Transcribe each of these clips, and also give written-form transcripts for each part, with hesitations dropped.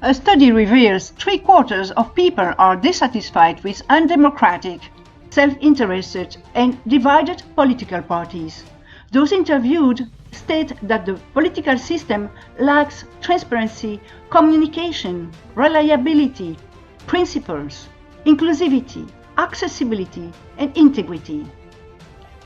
A study reveals 3/4 of people are dissatisfied with undemocratic, self-interested and divided political parties. Those interviewed state that the political system lacks transparency, communication, reliability, principles, inclusivity, accessibility, and integrity.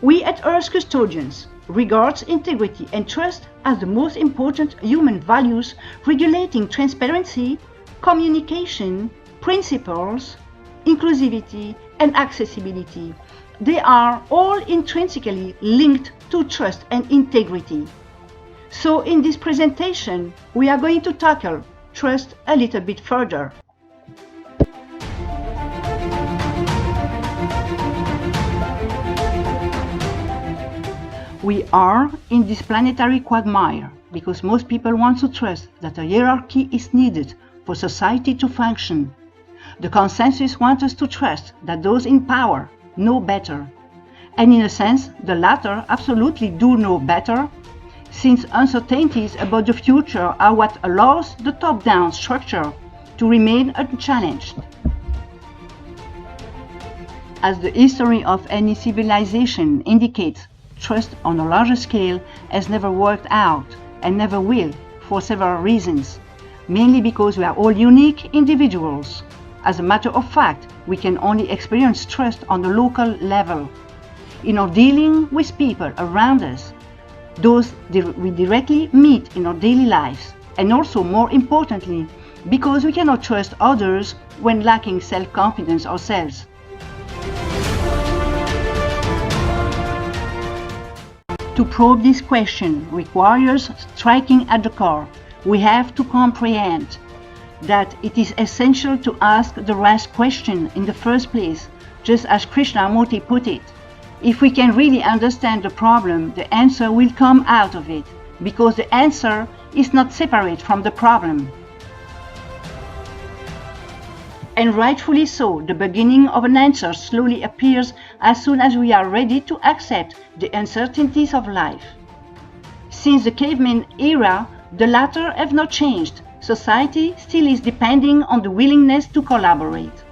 We at Earth Custodians regard integrity and trust as the most important human values regulating transparency, communication, principles, inclusivity, and accessibility. They are all intrinsically linked to trust and integrity. So in this presentation, we are going to tackle trust a little bit further. We are in this planetary quagmire because most people want to trust that a hierarchy is needed for society to function. The consensus wants us to trust that those in power know better. And in a sense, the latter absolutely do know better, since uncertainties about the future are what allows the top-down structure to remain unchallenged. As the history of any civilization indicates, trust on a larger scale has never worked out and never will for several reasons, mainly because we are all unique individuals. As a matter of fact, we can only experience trust on the local level. In our dealing with people around us, those we directly meet in our daily lives, and also more importantly, because we cannot trust others when lacking self-confidence ourselves. To probe this question requires striking at the core. We have to comprehend that it is essential to ask the right question in the first place, just as Krishnamurti put it. If we can really understand the problem, the answer will come out of it, because the answer is not separate from the problem. And rightfully so, the beginning of an answer slowly appears as soon as we are ready to accept the uncertainties of life. Since the caveman era, the latter have not changed. Society still is depending on the willingness to collaborate.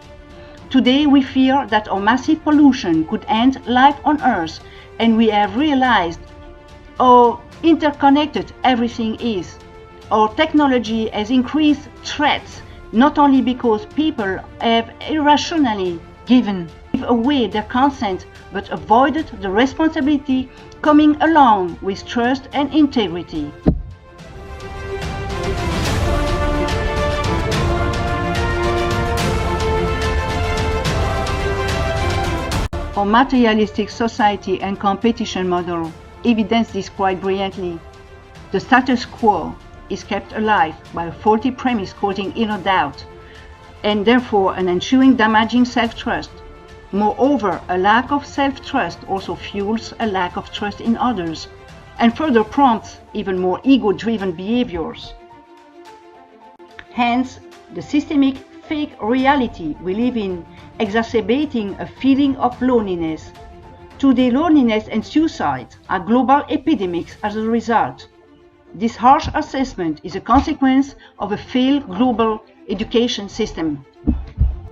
Today we fear that our massive pollution could end life on Earth, and we have realized how interconnected everything is. Our technology has increased threats, not only because people have irrationally given away their consent, but avoided the responsibility coming along with trust and integrity. Our materialistic society and competition model evidence this quite brilliantly. The status quo is kept alive by a faulty premise causing inner doubt, and therefore an ensuing damaging self-trust. Moreover, a lack of self-trust also fuels a lack of trust in others, and further prompts even more ego-driven behaviors. Hence, the systemic fake reality we live in exacerbating a feeling of loneliness. Today, loneliness and suicide are global epidemics as a result. This harsh assessment is a consequence of a failed global education system.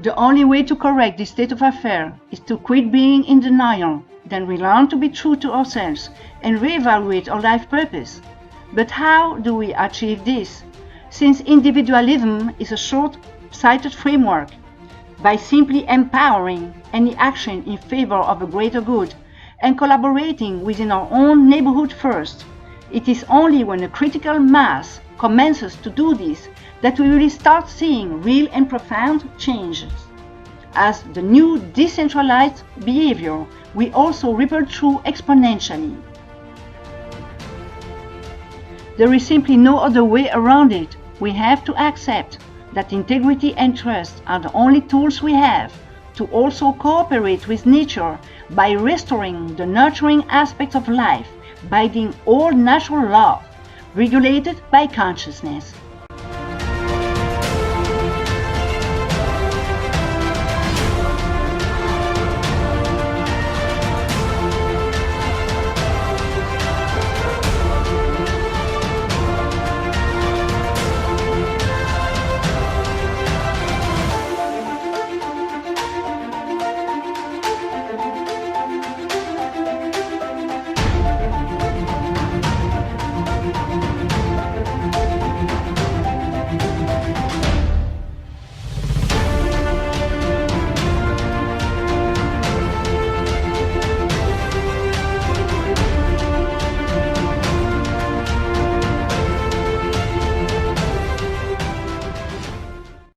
The only way to correct this state of affairs is to quit being in denial, then we learn to be true to ourselves and reevaluate our life purpose. But how do we achieve this? Since individualism is a short-sighted framework, by simply empowering any action in favor of a greater good and collaborating within our own neighborhood first, it is only when a critical mass commences to do this that we will start seeing real and profound changes. As the new decentralized behavior will also ripple through exponentially. There is simply no other way around it. We have to accept that integrity and trust are the only tools we have to also cooperate with nature by restoring the nurturing aspects of life, by being all natural law, regulated by consciousness.